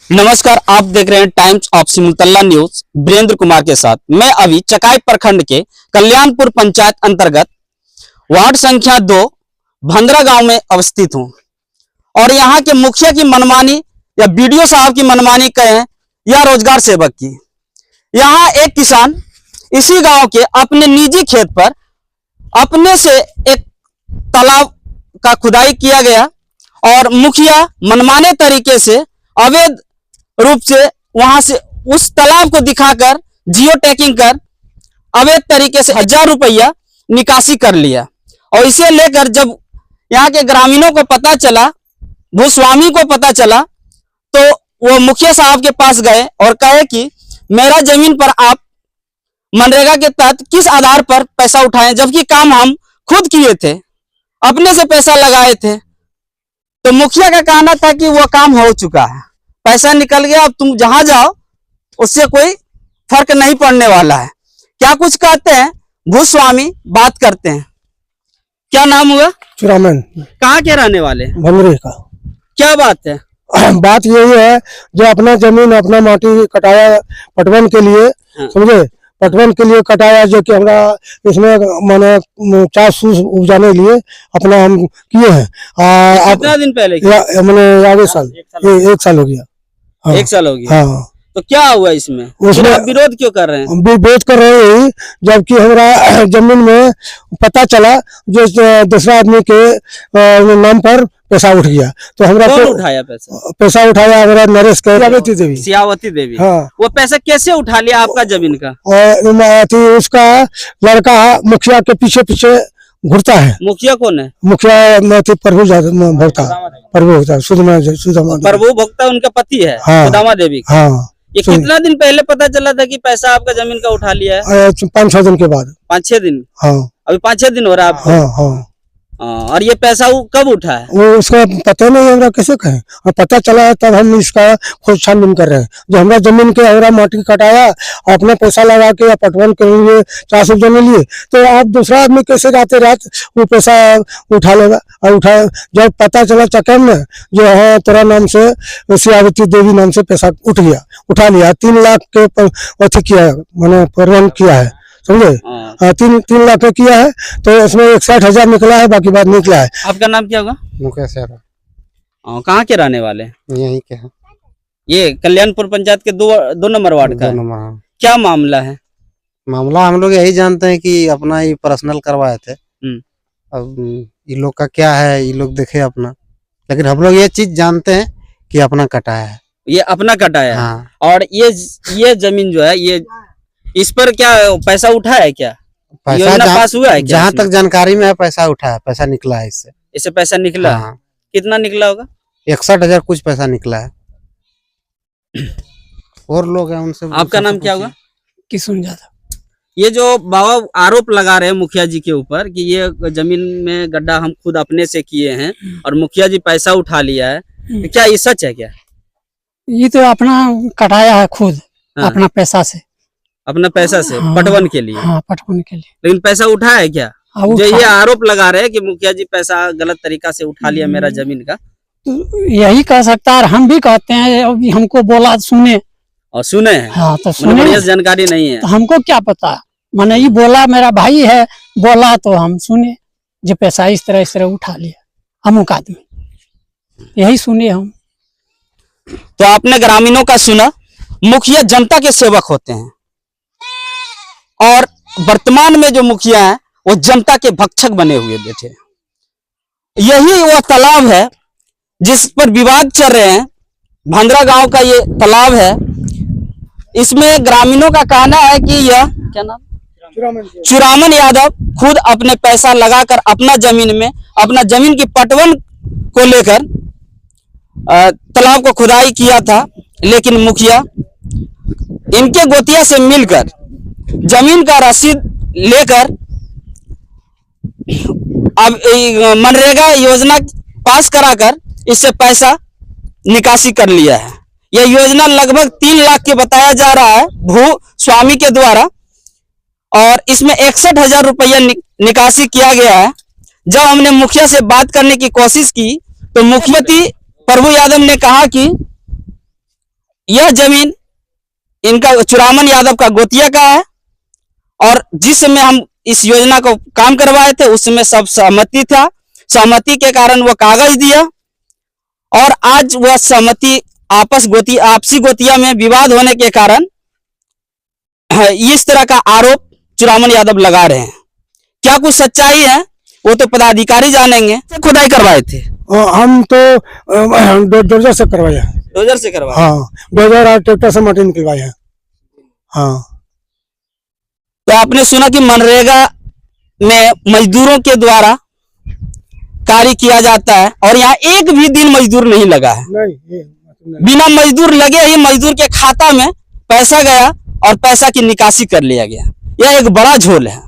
नमस्कार, आप देख रहे हैं Times of Simultala news Virendra Kumar के साथ। मैं अभी चकाई प्रखंड के कल्याणपुर पंचायत अंतर्गत वार्ड संख्या 2 भंद्रा गांव में अवस्थित हूं और यहां के मुखिया की मनमानी या बीडीओ साहब की मनमानी कहें या रोजगार सेवक की। यहां एक किसान इसी गांव के अपने निजी खेत पर अपने से एक तालाब का खुदाई किया गया और मुखिया मनमाने तरीके से अवैध रूप से वहां से उस तालाब को दिखाकर जियो टैगिंग कर अवैध तरीके से 1000 रुपया निकासी कर लिया। और इसे लेकर जब यहाँ के ग्रामीणों को पता चला, भूस्वामी को पता चला, तो वो मुखिया साहब के पास गए और कहे कि मेरा जमीन पर आप मनरेगा के तहत किस आधार पर पैसा उठाएं, जबकि काम हम खुद किए थे, अपने से पैसा लगाए थे। तो मुखिया का कहना था कि वो काम हो चुका है, पैसा निकल गया, अब तुम जहां जाओ उससे कोई फर्क नहीं पड़ने वाला है। क्या कुछ कहते हैं भूस्वामी, बात करते हैं। क्या नाम हुआ? चुरामन। कहाँ के रहने वाले? भंद्रे का। क्या बात है? बात यही है, जो अपना जमीन अपना माटी कटाया पटवन के लिए, समझे, पटवन के लिए कटाया, जो कि हमरा इसमें मैंने चास फूस उपजाने के लिए अपना हम किए हैं। कितना दिन पहले? मैंने आगे साल, एक साल हो गया। हाँ, 1 साल हो गया। हाँ। तो क्या हुआ इसमें? उसमें आप विरोध क्यों कर रहे हैं? विरोध कर रहे हैं, जबकि हमारा जमीन में पता चला जो दूसरा आदमी के नाम पर पैसा उठ गया। तो हमरा कौन उठाया पैसा? पैसा उठाया हमारा नरेश के सियावती देवी। हाँ। वो पैसा कैसे उठा लिया आपका जमीन का? और उसका लड़का मुखिया के पीछे पीछे घूरता है। मुखिया कौन है? मुखिया प्रभु भोक्ता, प्रभु सुदामा प्रभु भोक्ता उनका पति है। हाँ, सुदामा देवी। हाँ। ये कितना दिन पहले पता चला था कि पैसा आपका जमीन का उठा लिया है? 5-6 दिन के बाद। 5-6 दिन? हाँ। अभी 5-6 दिन हो रहा है आपको? हाँ, हाँ। और ये पैसा कब उठा है? वो उसका पता नहीं, हमरा कैसे कहें, और पता चला है तब हम इसका खोज छानबीन कर रहे हैं। जो हमरा जमीन के हमरा माटी कटाया, अपना पैसा लगा के या पटवन के लिए 400 जमीन लिए, तो आप दूसरा आदमी कैसे रात रात वो पैसा उठा लेगा? और उठा, जब पता चला चक्कर में जो है तेरा नाम से सियावती देवी नाम से पैसा उठा लिया 3 लाख के अथी किया है, मैंने प्रबंध किया है, समझे। 3 लाख का किया है, तो इसमें 61,000 निकला है, बाकी बात निकला है। आपका नाम क्या होगा? मुकेश यादव। कहाँ के रहने वाले? यहीं के हैं। ये कल्याणपुर पंचायत के 2 नंबर वार्ड का है। क्या मामला है? मामला हम लोग यही जानते हैं कि अपना ये पर्सनल करवाए थे। अब ये लोग का क्या है, ये लोग देखे अपना, लेकिन हम लोग ये चीज जानते हैं कि अपना कटाया है। ये अपना कटाया है। हाँ। और ये जमीन जो है, ये इस पर क्या पैसा उठा है? क्या योजना पास हुआ है? जहाँ तक जानकारी में है पैसा उठा है, पैसा निकला है इससे पैसा निकला। हाँ। कितना निकला होगा? 61,000 कुछ पैसा निकला है। और लोग हैं उनसे। आपका नाम क्या होगा? किशुन यादव। ये जो बाबा आरोप लगा रहे हैं मुखिया जी के ऊपर कि ये जमीन में गड्ढा हम खुद अपने से किए हैं और मुखिया जी पैसा उठा लिया है, तो क्या ये सच है? क्या ये तो अपना कटाया है खुद। हाँ। अपना पैसा से, अपना पैसा से। हाँ। पटवन के लिए? हाँ, पटवन के लिए। लेकिन पैसा उठा है क्या? जो ये आरोप लगा रहे हैं कि मुखिया जी पैसा गलत तरीका से उठा लिया मेरा जमीन का, तो यही कह सकता है, हम भी कहते हैं। अभी हमको बोला, सुने और सुने हैं। हाँ, तो मुझे बढ़िया सुने, जानकारी नहीं है। तो हमको क्या पता, मैंने ये बोला, मेरा भाई है, बोला तो हम सुने जो पैसा इस तरह उठा लिया अमुक आदमी, यही सुने हम। तो आपने ग्रामीणों का सुना। मुखिया जनता के सेवक होते हैं और वर्तमान में जो मुखिया हैं वो जनता के भक्षक बने हुए बैठे। यही वो तालाब है जिस पर विवाद चल रहे हैं। भंद्रा गांव का ये तालाब है। इसमें ग्रामीणों का कहना है कि यह क्या नाम, चुरामन यादव खुद अपने पैसा लगाकर अपना जमीन की पटवन को लेकर तालाब को खुदाई किया था, लेकिन मुखिया इनके गोतिया से मिलकर जमीन का रसीद लेकर अब मनरेगा योजना पास कराकर इससे पैसा निकासी कर लिया है। यह योजना लगभग 3 लाख के बताया जा रहा है भू स्वामी के द्वारा, और इसमें 61,000 रुपया निकासी किया गया है। जब हमने मुखिया से बात करने की कोशिश की तो मुख्यमंत्री प्रभु यादव ने कहा कि यह जमीन इनका चुरामन यादव का गोतिया का है और जिस समय हम इस योजना को काम करवाए थे उसमें सब सहमति था। सहमति के कारण वो कागज दिया और आज वह सहमति आपसी गोतिया में विवाद होने के कारण इस तरह का आरोप चुरामन यादव लगा रहे हैं। क्या कुछ सच्चाई है वो तो पदाधिकारी जानेंगे। खुदाई करवाए थे हम तो डोजर से करवाया है। डोजर से करवाए। हाँ, डोजर और ट्रैक्टर से माटी निकलवाए हैं। हाँ। तो आपने सुना कि मनरेगा में मजदूरों के द्वारा कार्य किया जाता है और यहाँ एक भी दिन मजदूर नहीं लगा है। नहीं, बिना मजदूर लगे ही मजदूर के खाता में पैसा गया और पैसा की निकासी कर लिया गया। यह एक बड़ा झोल है।